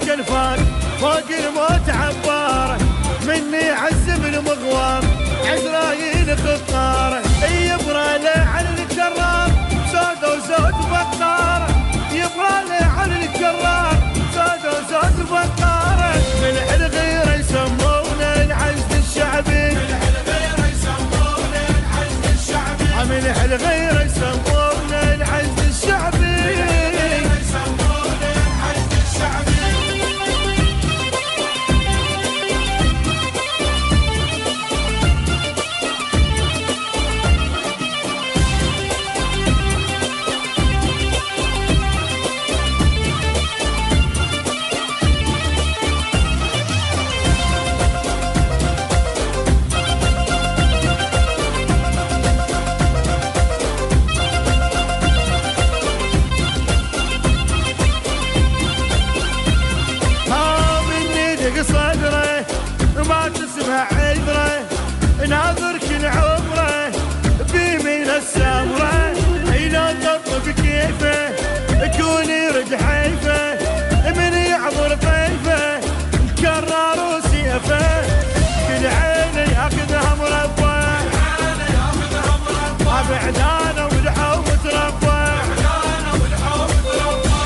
الفاق فوق الموت عباره مني عزم المغوار عزرايل خطاره يبرى له على الكرار سود وزود بطاره يبرى له على الكرار سود وزود بطاره ملح الغيره يسمونه العزد الشعبي ملح الغيره يسمونه العزد الشعبي صدره ما تسمع عذره ناظر كل عمره بيمين السمره لو تطلب كيفه يكون يرد حيفه من يعبر طيفه الكرار وسيفه كل عينه ياخذها مربى بعدانه والحب تربى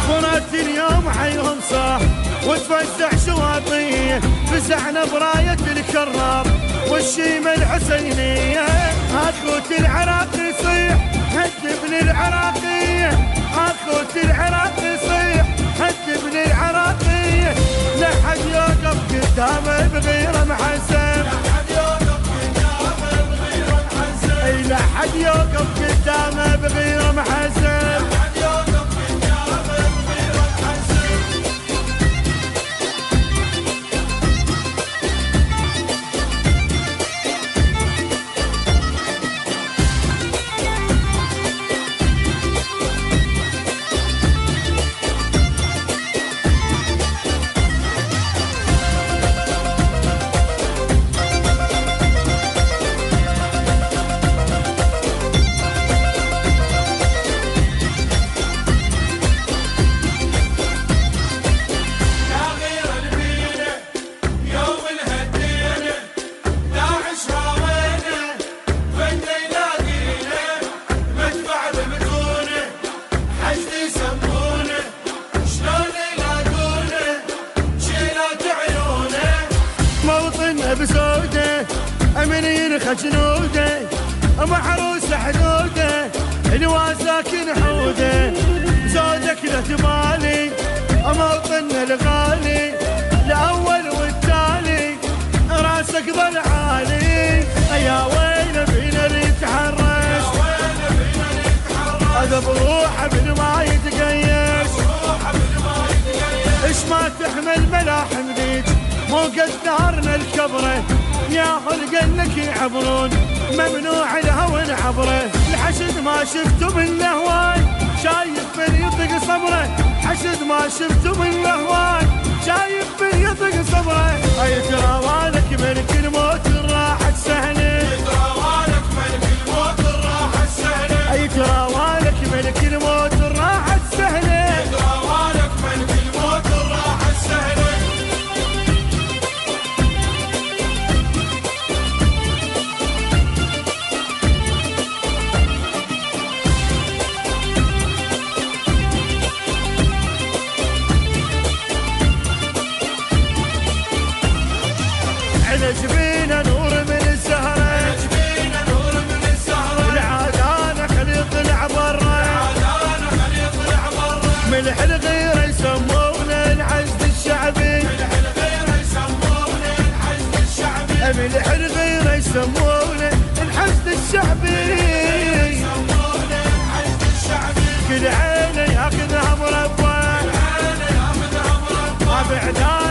مرات اليوم حيهم صاح وتفزع شواطيه فزعنا براية الكرار والشيمة الحسينية اخوة العراق يصيح هد ابن العراقية اخوة العراق يصيح هد ابن العراقية لا حد يوقف قدامه بغير محسن لا حد يوقف قدامه بغير محسن بسوده امنين خجنوده محروس حدوده الواساكن حوده زودك لا تبالي موطن الغالي الاول والتالي راسك ظل عالي يا ويل بينا نتحرش هذا بروحه بالما يتقيش ايش ما تحمل ملاحم ذيك مو قد دارنا الكبره يا خلق لك يعبرون ممنوع الهوى نعبره الحشد ما شفته من هواي شايف من يطق صبره حشد ما شفته من هواي شايف من يطق صبره اي ترى والك ملك الموت راحت سهله ترى والك ملك الموت راحت سهله اي ترى والك ملك الموت راحت سهله ترى والك ملك الموت راحت سهله جبينا نور من الزهرة جبينا نور من الزهرة العادانة خليط العبرة العادانة خليط العبرة ملح الغيرة يسمونه العزد الشعبي ملح الغيرة يسمونه العزد الشعبي ملح الغيرة يسمونه العزد الشعبي يسمونه العزد الشعبي كل عينه ياخذها مربى كل عينه ياخذها مربى بعدها